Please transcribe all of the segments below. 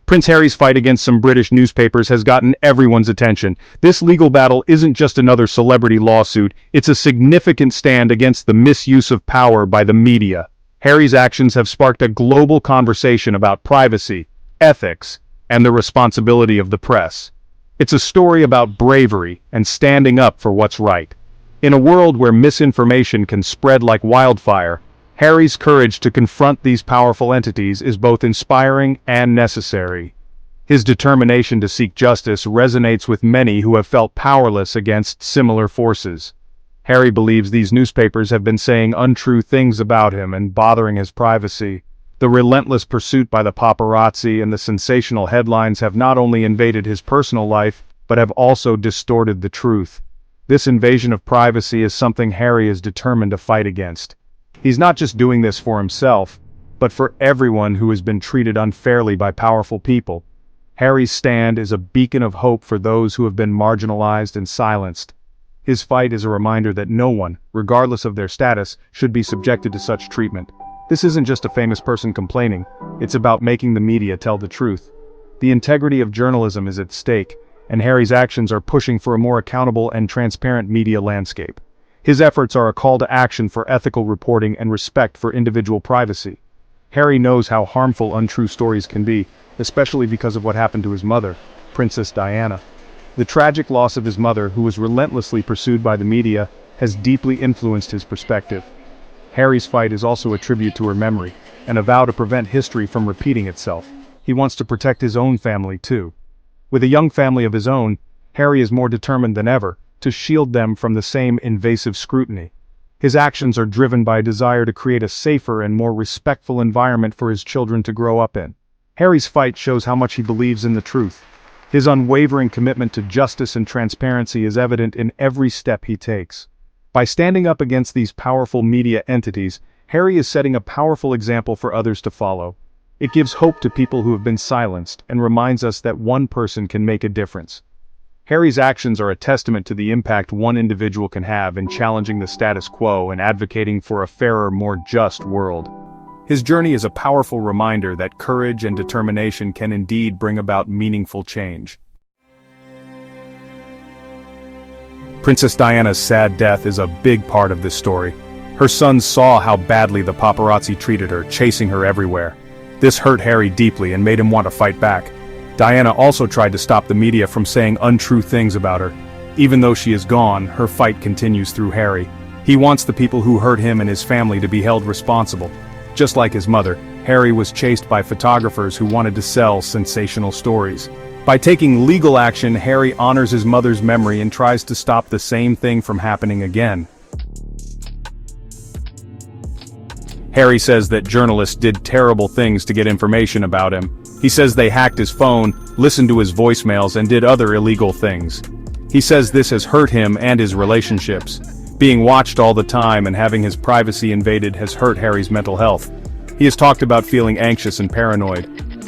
Prince Harry's fight against some British newspapers has gotten everyone's attention. This legal battle isn't just another celebrity lawsuit, it's a significant stand against the misuse of power by the media. Harry's actions have sparked a global conversation about privacy, ethics, and the responsibility of the press. It's a story about bravery and standing up for what's right. In a world where misinformation can spread like wildfire, Harry's courage to confront these powerful entities is both inspiring and necessary. His determination to seek justice resonates with many who have felt powerless against similar forces. Harry believes these newspapers have been saying untrue things about him and bothering his privacy. The relentless pursuit by the paparazzi and the sensational headlines have not only invaded his personal life, but have also distorted the truth. This invasion of privacy is something Harry is determined to fight against. He's not just doing this for himself, but for everyone who has been treated unfairly by powerful people. Harry's stand is a beacon of hope for those who have been marginalized and silenced. His fight is a reminder that no one, regardless of their status, should be subjected to such treatment. This isn't just a famous person complaining, it's about making the media tell the truth. The integrity of journalism is at stake, and Harry's actions are pushing for a more accountable and transparent media landscape. His efforts are a call to action for ethical reporting and respect for individual privacy. Harry knows how harmful untrue stories can be, especially because of what happened to his mother, Princess Diana. The tragic loss of his mother, who was relentlessly pursued by the media, has deeply influenced his perspective. Harry's fight is also a tribute to her memory, and a vow to prevent history from repeating itself. He wants to protect his own family too. With a young family of his own, Harry is more determined than ever to shield them from the same invasive scrutiny. His actions are driven by a desire to create a safer and more respectful environment for his children to grow up in. Harry's fight shows how much he believes in the truth. His unwavering commitment to justice and transparency is evident in every step he takes. By standing up against these powerful media entities, Harry is setting a powerful example for others to follow. It gives hope to people who have been silenced and reminds us that one person can make a difference. Harry's actions are a testament to the impact one individual can have in challenging the status quo and advocating for a fairer, more just world. His journey is a powerful reminder that courage and determination can indeed bring about meaningful change. Princess Diana's sad death is a big part of this story. Her sons saw how badly the paparazzi treated her, chasing her everywhere. This hurt Harry deeply and made him want to fight back. Diana also tried to stop the media from saying untrue things about her. Even though she is gone, her fight continues through Harry. He wants the people who hurt him and his family to be held responsible. Just like his mother, Harry was chased by photographers who wanted to sell sensational stories. By taking legal action, Harry honors his mother's memory and tries to stop the same thing from happening again. Harry says that journalists did terrible things to get information about him. He says they hacked his phone, listened to his voicemails, and did other illegal things. He says this has hurt him and his relationships. Being watched all the time and having his privacy invaded has hurt Harry's mental health. He has talked about feeling anxious and paranoid.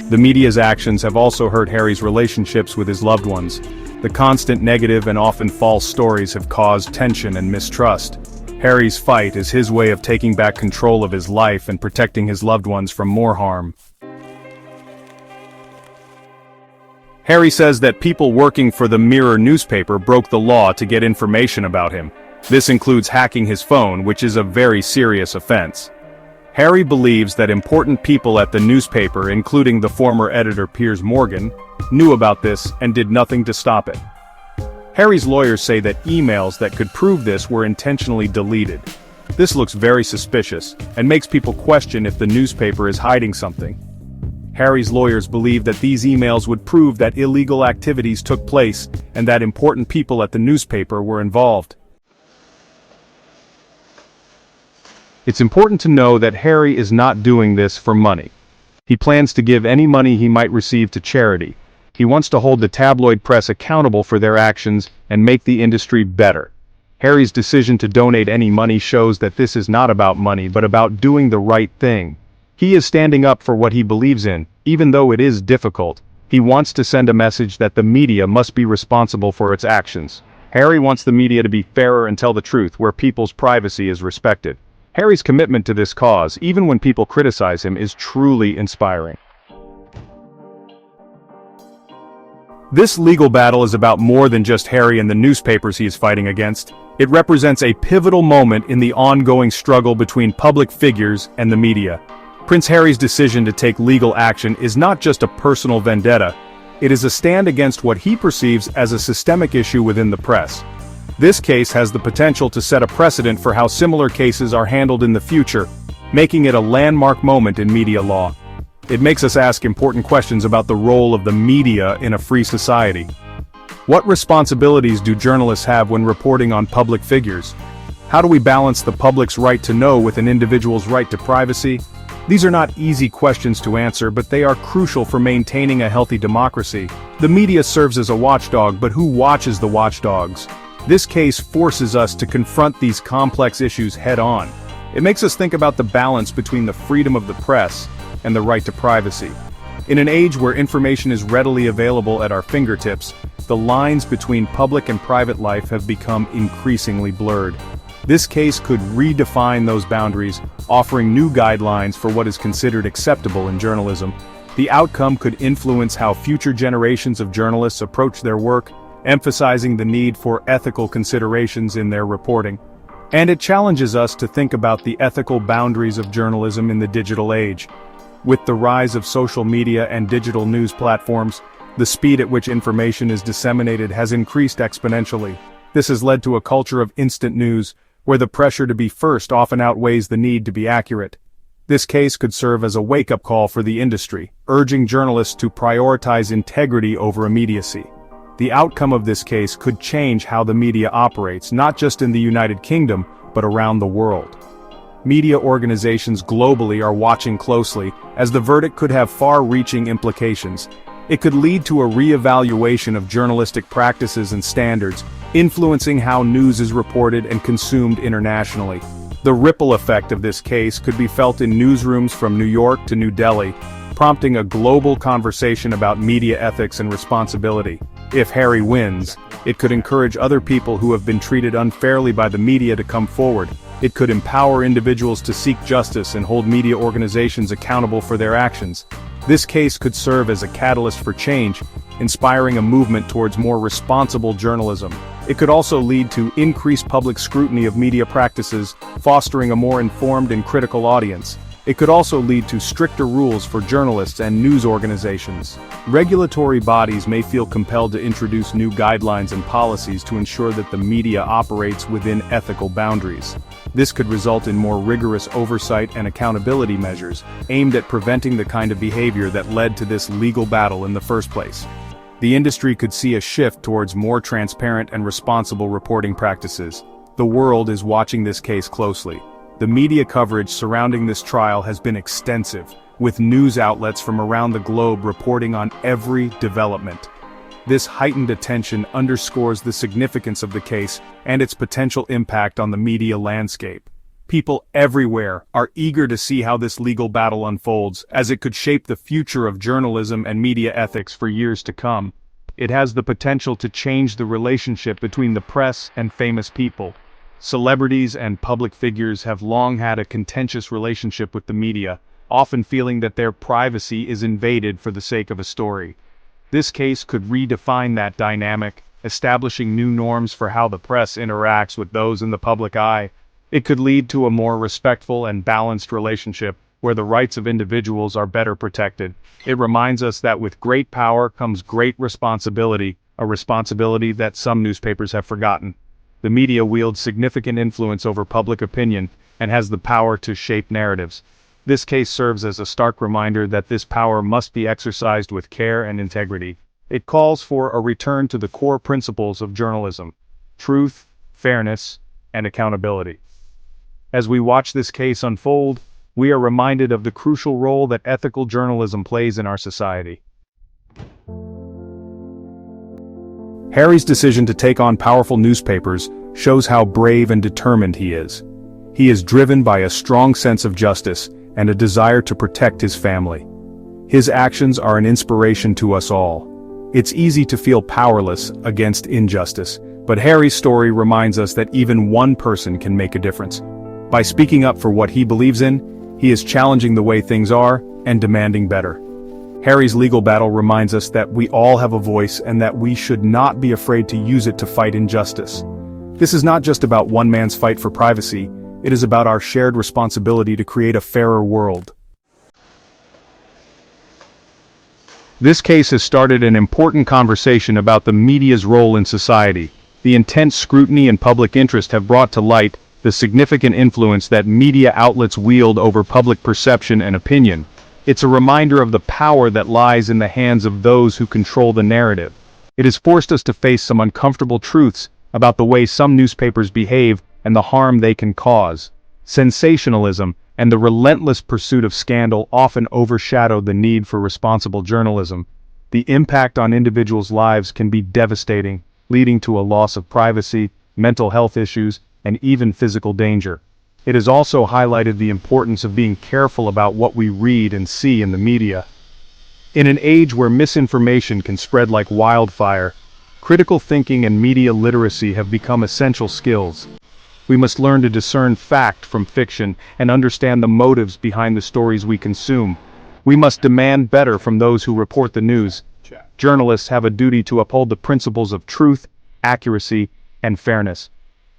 The media's actions have also hurt Harry's relationships with his loved ones. The constant negative and often false stories have caused tension and mistrust. Harry's fight is his way of taking back control of his life and protecting his loved ones from more harm. Harry says that people working for the Mirror newspaper broke the law to get information about him. This includes hacking his phone, which is a very serious offense. Harry believes that important people at the newspaper, including the former editor Piers Morgan, knew about this and did nothing to stop it. Harry's lawyers say that emails that could prove this were intentionally deleted. This looks very suspicious, and makes people question if the newspaper is hiding something. Harry's lawyers believe that these emails would prove that illegal activities took place, and that important people at the newspaper were involved. It's important to know that Harry is not doing this for money. He plans to give any money he might receive to charity. He wants to hold the tabloid press accountable for their actions and make the industry better. Harry's decision to donate any money shows that this is not about money but about doing the right thing. He is standing up for what he believes in, even though it is difficult. He wants to send a message that the media must be responsible for its actions. Harry wants the media to be fairer and tell the truth where people's privacy is respected. Harry's commitment to this cause, even when people criticize him, is truly inspiring. This legal battle is about more than just Harry and the newspapers he is fighting against. It represents a pivotal moment in the ongoing struggle between public figures and the media. Prince Harry's decision to take legal action is not just a personal vendetta, it is a stand against what he perceives as a systemic issue within the press. This case has the potential to set a precedent for how similar cases are handled in the future, making it a landmark moment in media law. It makes us ask important questions about the role of the media in a free society. What responsibilities do journalists have when reporting on public figures? How do we balance the public's right to know with an individual's right to privacy? These are not easy questions to answer, but they are crucial for maintaining a healthy democracy. The media serves as a watchdog, but who watches the watchdogs? This case forces us to confront these complex issues head-on. It makes us think about the balance between the freedom of the press and the right to privacy. In an age where information is readily available at our fingertips, the lines between public and private life have become increasingly blurred. This case could redefine those boundaries, offering new guidelines for what is considered acceptable in journalism. The outcome could influence how future generations of journalists approach their work, emphasizing the need for ethical considerations in their reporting. And it challenges us to think about the ethical boundaries of journalism in the digital age. With the rise of social media and digital news platforms, the speed at which information is disseminated has increased exponentially. This has led to a culture of instant news, where the pressure to be first often outweighs the need to be accurate. This case could serve as a wake-up call for the industry, urging journalists to prioritize integrity over immediacy. The outcome of this case could change how the media operates, not just in the United Kingdom, but around the world. Media organizations globally are watching closely, as the verdict could have far-reaching implications. It could lead to a re-evaluation of journalistic practices and standards, influencing how news is reported and consumed internationally. The ripple effect of this case could be felt in newsrooms from New York to New Delhi, prompting a global conversation about media ethics and responsibility. If Harry wins, it could encourage other people who have been treated unfairly by the media to come forward. It could empower individuals to seek justice and hold media organizations accountable for their actions. This case could serve as a catalyst for change, inspiring a movement towards more responsible journalism. It could also lead to increased public scrutiny of media practices, fostering a more informed and critical audience. It could also lead to stricter rules for journalists and news organizations. Regulatory bodies may feel compelled to introduce new guidelines and policies to ensure that the media operates within ethical boundaries. This could result in more rigorous oversight and accountability measures, aimed at preventing the kind of behavior that led to this legal battle in the first place. The industry could see a shift towards more transparent and responsible reporting practices. The world is watching this case closely. The media coverage surrounding this trial has been extensive, with news outlets from around the globe reporting on every development. This heightened attention underscores the significance of the case and its potential impact on the media landscape. People everywhere are eager to see how this legal battle unfolds, as it could shape the future of journalism and media ethics for years to come. It has the potential to change the relationship between the press and famous people. Celebrities and public figures have long had a contentious relationship with the media, often feeling that their privacy is invaded for the sake of a story. This case could redefine that dynamic, establishing new norms for how the press interacts with those in the public eye. It could lead to a more respectful and balanced relationship, where the rights of individuals are better protected. It reminds us that with great power comes great responsibility, a responsibility that some newspapers have forgotten. The media wields significant influence over public opinion and has the power to shape narratives. This case serves as a stark reminder that this power must be exercised with care and integrity. It calls for a return to the core principles of journalism: truth, fairness, and accountability. As we watch this case unfold, we are reminded of the crucial role that ethical journalism plays in our society. Harry's decision to take on powerful newspapers shows how brave and determined he is. He is driven by a strong sense of justice and a desire to protect his family. His actions are an inspiration to us all. It's easy to feel powerless against injustice, but Harry's story reminds us that even one person can make a difference. By speaking up for what he believes in, he is challenging the way things are and demanding better. Harry's legal battle reminds us that we all have a voice and that we should not be afraid to use it to fight injustice. This is not just about one man's fight for privacy, it is about our shared responsibility to create a fairer world. This case has started an important conversation about the media's role in society. The intense scrutiny and public interest have brought to light the significant influence that media outlets wield over public perception and opinion. It's a reminder of the power that lies in the hands of those who control the narrative. It has forced us to face some uncomfortable truths about the way some newspapers behave and the harm they can cause. Sensationalism and the relentless pursuit of scandal often overshadow the need for responsible journalism. The impact on individuals' lives can be devastating, leading to a loss of privacy, mental health issues, and even physical danger. It has also highlighted the importance of being careful about what we read and see in the media. In an age where misinformation can spread like wildfire, critical thinking and media literacy have become essential skills. We must learn to discern fact from fiction and understand the motives behind the stories we consume. We must demand better from those who report the news. Journalists have a duty to uphold the principles of truth, accuracy, and fairness.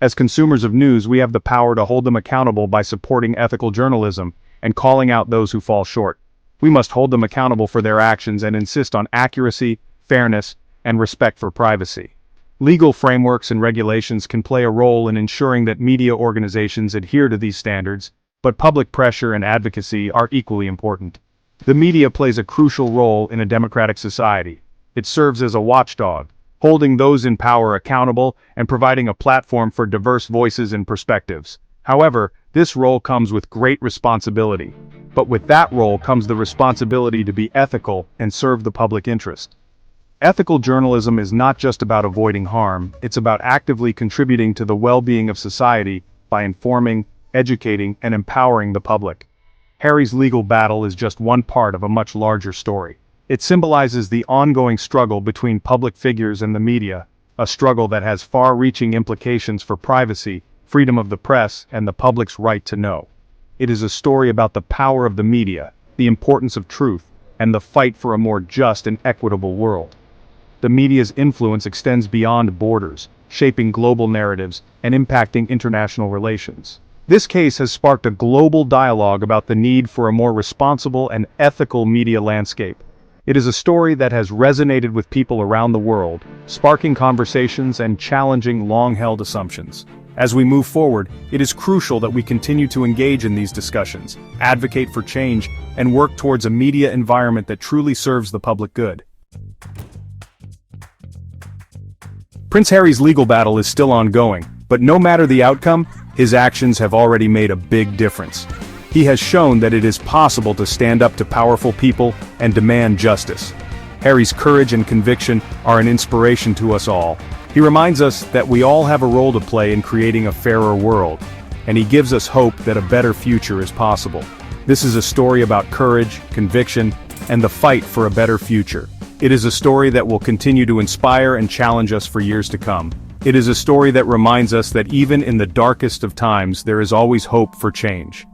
As consumers of news, we have the power to hold them accountable by supporting ethical journalism and calling out those who fall short. We must hold them accountable for their actions and insist on accuracy, fairness, and respect for privacy. Legal frameworks and regulations can play a role in ensuring that media organizations adhere to these standards, but public pressure and advocacy are equally important. The media plays a crucial role in a democratic society. It serves as a watchdog, holding those in power accountable and providing a platform for diverse voices and perspectives. However, this role comes with great responsibility. But with that role comes the responsibility to be ethical and serve the public interest. Ethical journalism is not just about avoiding harm, it's about actively contributing to the well-being of society by informing, educating, and empowering the public. Harry's legal battle is just one part of a much larger story. It symbolizes the ongoing struggle between public figures and the media, a struggle that has far-reaching implications for privacy, freedom of the press, and the public's right to know. It is a story about the power of the media, the importance of truth, and the fight for a more just and equitable world. The media's influence extends beyond borders, shaping global narratives and impacting international relations. This case has sparked a global dialogue about the need for a more responsible and ethical media landscape. It is a story that has resonated with people around the world, sparking conversations and challenging long-held assumptions. As we move forward, it is crucial that we continue to engage in these discussions, advocate for change, and work towards a media environment that truly serves the public good. Prince Harry's legal battle is still ongoing, but no matter the outcome, his actions have already made a big difference. He has shown that it is possible to stand up to powerful people and demand justice. Harry's courage and conviction are an inspiration to us all. He reminds us that we all have a role to play in creating a fairer world, and he gives us hope that a better future is possible. This is a story about courage, conviction, and the fight for a better future. It is a story that will continue to inspire and challenge us for years to come. It is a story that reminds us that even in the darkest of times, there is always hope for change.